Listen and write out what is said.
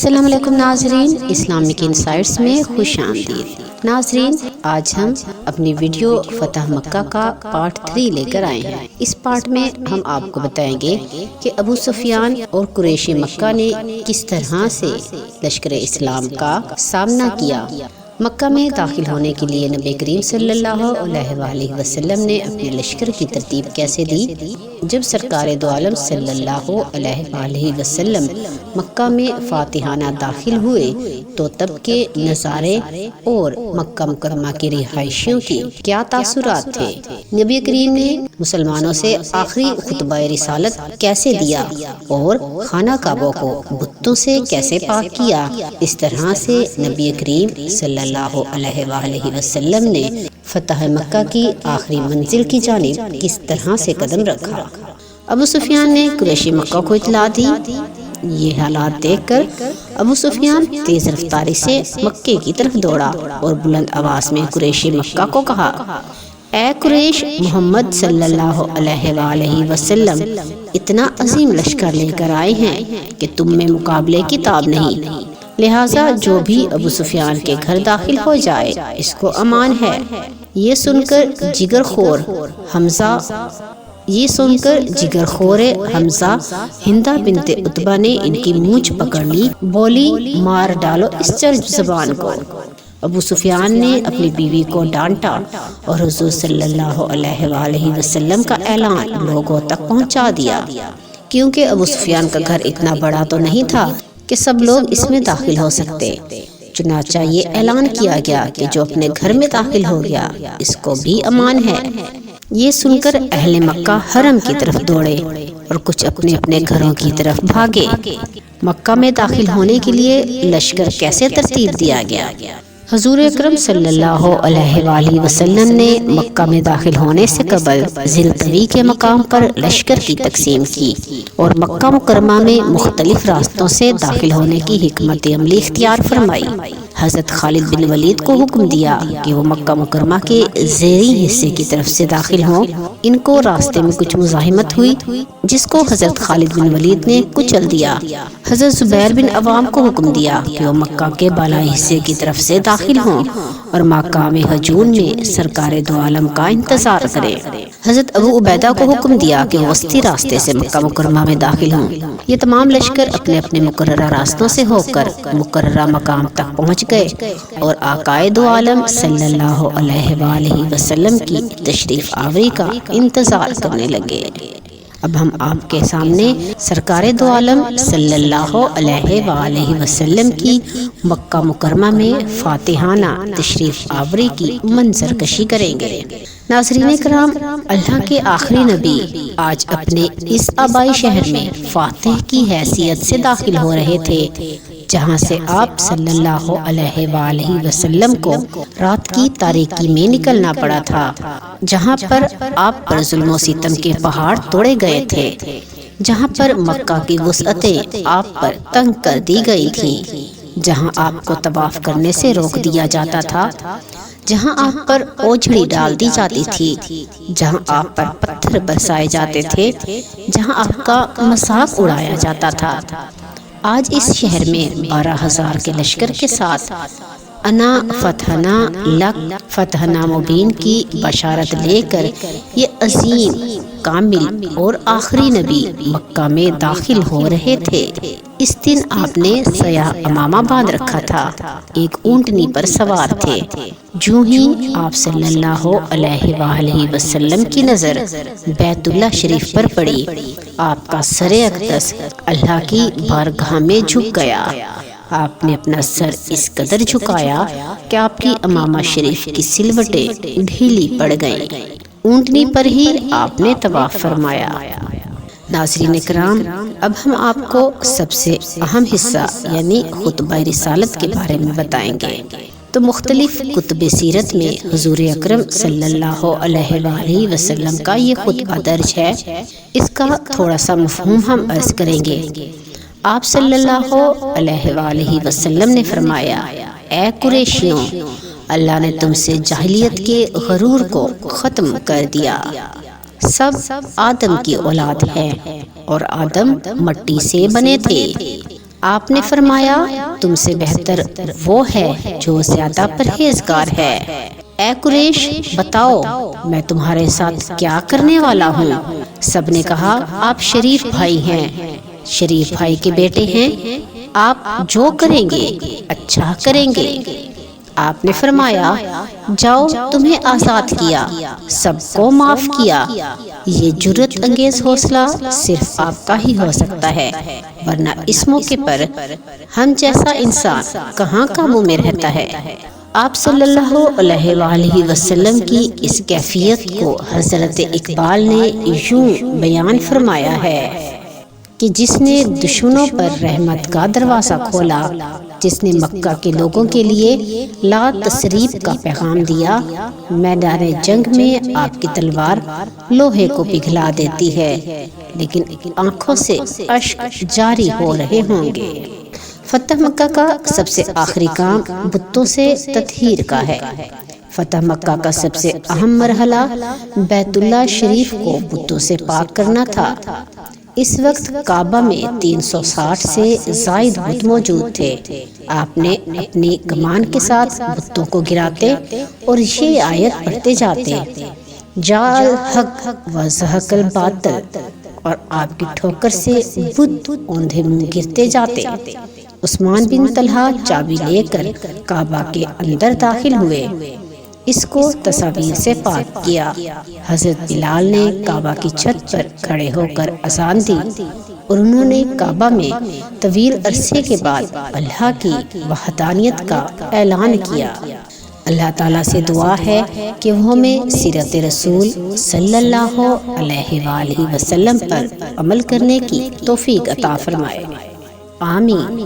السلام علیکم ناظرین، اسلامک انسائٹس میں خوش آمدید۔ ناظرین، آج ہم اپنی ویڈیو فتح مکہ کا پارٹ 3 لے کر آئے ہیں۔ اس پارٹ میں ہم آپ کو بتائیں گے کہ ابو سفیان اور قریش مکہ نے کس طرح سے لشکر اسلام کا سامنا کیا۔ مکہ میں داخل ہونے کے لیے نبی کریم صلی اللہ علیہ وآلہ وسلم نے اپنے لشکر کی ترتیب کیسے دی۔ جب سرکار دو عالم صلی اللہ علیہ وآلہ وسلم مکہ میں فاتحانہ داخل ہوئے تو تب کے نظارے اور مکہ مکرمہ کے رہائشیوں کی کیا تاثرات تھے۔ نبی کریم نے مسلمانوں سے آخری خطبہ رسالت کیسے دیا اور خانہ کعبہ کو بتوں سے کیسے پاک کیا۔ اس طرح سے نبی کریم صلی اللہ علیہ وآلہ وسلم نے فتح مکہ کی آخری منزل کی جانب کس طرح سے قدم رکھا۔ ابو سفیان نے قریش مکہ کو اطلاع دی۔ یہ حالات دیکھ کر ابو سفیان تیز رفتاری سے مکے کی طرف دوڑا اور بلند آواز میں قریش مکہ کو کہا، اے قریش، محمد صلی اللہ علیہ وآلہ وسلم اتنا عظیم لشکر لے کر آئے ہیں کہ تم میں مقابلے کی تاب نہیں، لہٰذا جو بھی ابو سفیان کے گھر داخل ہو جائے اس کو امان ہے۔ یہ سن کر جگر خور حمزہ ہندہ بنت عتبہ نے ان کی مونچھ پکڑ لی، بولی، مار ڈالو اس چرب زبان کو۔ ابو سفیان نے اپنی بیوی کو ڈانٹا اور حضور صلی اللہ علیہ وآلہ وسلم کا اعلان لوگوں تک پہنچا دیا، کیونکہ ابو سفیان کا گھر اتنا بڑا تو نہیں تھا کہ سب لوگ اس میں داخل ہو سکتے۔ چنانچہ یہ اعلان کیا گیا کہ جو اپنے گھر میں داخل ہو گیا اس کو بھی امان ہے۔ یہ سن کر اہل مکہ حرم کی طرف دوڑے اور کچھ اپنے اپنے گھروں کی طرف بھاگے۔ مکہ میں داخل ہونے کے لیے لشکر کیسے ترتیب دیا گیا۔ حضور اکرم صلی اللہ علیہ وآلہ وسلم نے مکہ میں داخل ہونے سے قبل ذی الطوی کے مقام پر لشکر کی تقسیم کی اور مکہ مکرمہ میں مختلف راستوں سے داخل ہونے کی حکمت عملی اختیار فرمائی۔ حضرت خالد بن ولید کو حکم دیا کہ وہ مکہ مکرمہ کے زیریں حصے کی طرف سے داخل ہوں۔ ان کو راستے میں کچھ مزاحمت ہوئی جس کو حضرت خالد بن ولید نے کچل دیا۔ حضرت زبیر بن عوام کو حکم دیا کہ وہ مکہ کے بالائی حصے کی طرف سے داخل ہوں اور مقام ہجون میں سرکار دو عالم کا انتظار کریں۔ حضرت ابو عبیدہ کو حکم دیا کہ وہ وسطی راستے سے مکہ مکرمہ میں داخل ہوں۔ یہ تمام لشکر اپنے اپنے مقررہ راستوں سے ہو کر مقررہ مقام تک پہنچ گئے اور آقائے دو عالم صلی اللہ علیہ وآلہ وسلم کی تشریف آوری کا انتظار کرنے لگے۔ اب ہم آپ کے سامنے سرکار دو عالم صلی اللہ علیہ وآلہ وسلم کی مکہ مکرمہ میں فاتحانہ تشریف آوری کی منظر کشی کریں گے۔ ناظرین کرام، اللہ کے آخری نبی آج اپنے اس آبائی شہر میں فاتح کی حیثیت سے داخل ہو رہے تھے، جہاں سے آپ صلی اللہ علیہ وآلہ وسلم کو رات کی تاریکی میں نکلنا پڑا تھا، جہاں پر آپ پر ظلم و ستم کے پہاڑ توڑے گئے تھے، جہاں پر مکہ کی وسعتیں آپ پر تنگ کر دی گئی تھیں، جہاں آپ کو طواف کرنے سے روک دیا جاتا تھا، جہاں آپ پر اوجھڑی ڈال دی جاتی تھی، جہاں آپ پر پتھر برسائے جاتے تھے، جہاں آپ کا مذاق اڑایا جاتا تھا۔ آج اس شہر میں 12,000 کے لشکر کے ساتھ انا فتحنا لک فتحنا مبین کی بشارت لے کر یہ عظیم، کامل اور آخری نبی مکہ میں داخل ہو رہے تھے۔ اس دن آپ نے سیاہ امامہ باندھ رکھا تھا، ایک اونٹنی پر سوار تھے۔ جو ہی آپ صلی اللہ علیہ وآلہ وسلم کی نظر بیت اللہ شریف پر پڑی، آپ کا سر اقدس اللہ کی بارگاہ میں جھک گیا۔ آپ نے اپنا سر اس قدر جھکایا کہ آپ کی امامہ شریف کی سلوٹیں ڈھیلی پڑ گئیں۔ اونٹنی پر ہی آپ نے طواف فرمایا۔ ناظرین کرام، اب ہم آپ کو سب سے اہم حصہ یعنی خطبہ رسالت کے بارے میں بتائیں گے۔ تو مختلف کتب سیرت میں حضور اکرم صلی اللہ علیہ وآلہ وسلم کا یہ خطبہ درج ہے۔ اس کا تھوڑا سا مفہوم ہم عرض کریں گے۔ آپ صلی اللہ علیہ وآلہ وسلم نے فرمایا، اے قریشیوں، اللہ نے تم سے جاہلیت کے غرور کو ختم کر دیا۔ سب آدم کی اولاد ہے اور آدم مٹی سے بنے تھے۔ آپ نے فرمایا تم سے بہتر وہ ہے جو زیادہ پرہیزگار ہے۔ اے قریش بتاؤ میں تمہارے ساتھ کیا کرنے والا ہوں؟ سب نے کہا آپ شریف بھائی ہیں، شریف بھائی کے بیٹے ہیں، آپ جو کریں گے اچھا کریں گے۔ آپ نے فرمایا جاؤ تمہیں آزاد کیا، سب کو معاف کیا۔ یہ جرأت انگیز حوصلہ صرف آپ کا ہی ہو سکتا ہے، ورنہ اس موقع پر ہم جیسا انسان کہاں قابو میں رہتا ہے۔ آپ صلی اللہ علیہ وآلہ وسلم کی اس کیفیت کو حضرت اقبال نے یوں بیان فرمایا ہے کہ جس نے دشمنوں پر رحمت کا دروازہ کھولا، جس نے مکہ کے لوگوں کے لیے لا تثریب کا پیغام دیا، میدان جنگ میں آپ کی تلوار لوہے کو پگھلا دیتی ہے لیکن آنکھوں سے اشک جاری ہو رہے ہوں گے۔ فتح مکہ کا سب سے آخری کام بتوں سے تطہیر کا ہے۔ فتح مکہ کا سب سے اہم مرحلہ بیت اللہ شریف کو بتوں سے پاک کرنا تھا۔ اس وقت کعبہ میں 360 سے زائد بت موجود تھے۔ آپ نے اپنی کمان کے ساتھ بتوں کو گراتے اور یہ آیت پڑھتے جاتے، جاء الحق وزہق الباطل، اور آپ کی ٹھوکر سے بت اوندھے منہ گرتے جاتے۔ عثمان بن طلحہ چابی لے کر کعبہ کے اندر داخل ہوئے، اس کو تصاویر سے پاک کیا۔ حضرت بلال نے کعبہ کی چھت پر کھڑے ہو کر اذان دی اور انہوں نے کعبہ میں طویل عرصے کے بعد اللہ کی وحدانیت کا اعلان کیا۔ اللہ تعالیٰ سے دعا ہے کہ وہ ہمیں سیرت رسول صلی اللہ علیہ وآلہ وسلم پر عمل کرنے کی توفیق عطا فرمائے، آمین۔